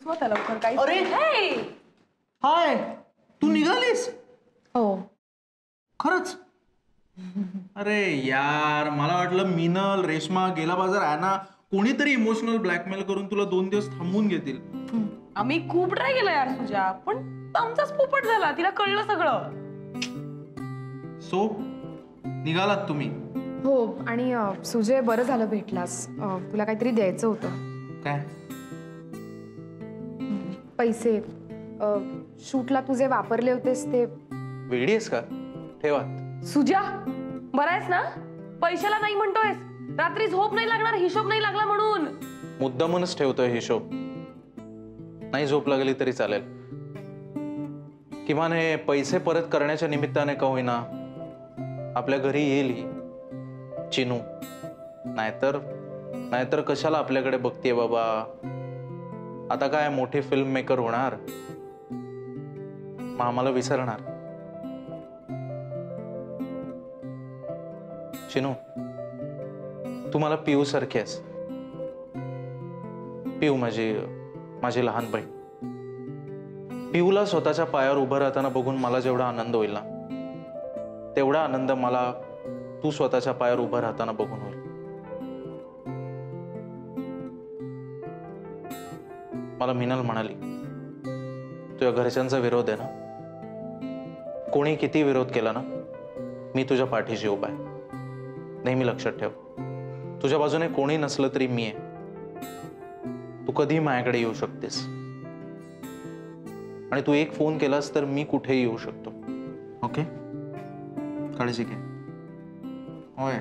मग लवकर काही. अरे हाय, तू निघालीस? हो. खरंच? अरे यार, मला वाटलं मिनल, रेश्मा, गेला बाजार, ॲना कोणीतरी इमोशनल ब्लॅकमेल करून तुला 2 दिवस थांबवून घेतील. आम्ही खूप ट्राय केलं यार तुझ्या, पण आमचाच पोपट झाला. तिला कळलं सगळं. सो निघालात तुम्ही? हो. आणि सुजय, बरं झालं भेटलास. तुला काहीतरी द्यायचं होतं. काय? पैसे. शूटला तुझे वापरले होतेस ते. वेडी आहेस का? ठेवा. सुजा, बरं आहेस ना? पैशाला नाही म्हणतोयस. रात्री झोप नाही लागणार, हिशोब नाही लागला म्हणून. मुद्दामूनच ठेवतोय हिशोब. नाही झोप लागली तरी चालेल. किमान हे पैसे परत करण्याच्या निमित्ताने का होईना आपल्या घरी येईल ही चिनू. नाहीतर कशाला आपल्याकडे बघतीये बाबा. आता काय मोठी फिल्म मेकर होणार, मग आम्हाला विसरणार. चिनू, तू मला पिऊ सारखी आहेस. पिऊ माझी लहान बहीण. पिऊला स्वतःच्या पायावर उभं राहताना बघून मला जेवढा आनंद होईल ना, तेवढा आनंद मला तू स्वतःच्या पायावर उभं राहताना बघून होईल. मला मिनल म्हणाली, तुझ्या घरच्यांचा विरोध आहे ना, कोणी किती विरोध केला ना, मी तुझ्या पाठीशी उभा आहे. नेहमी लक्षात ठेव, तुझ्या बाजूने कोणी नसलं तरी मी आहे. तू कधी माझ्याकडे येऊ शकतेस. आणि तू एक फोन केलास तर मी कुठेही येऊ शकतो. ओके? काळजी घे. होय.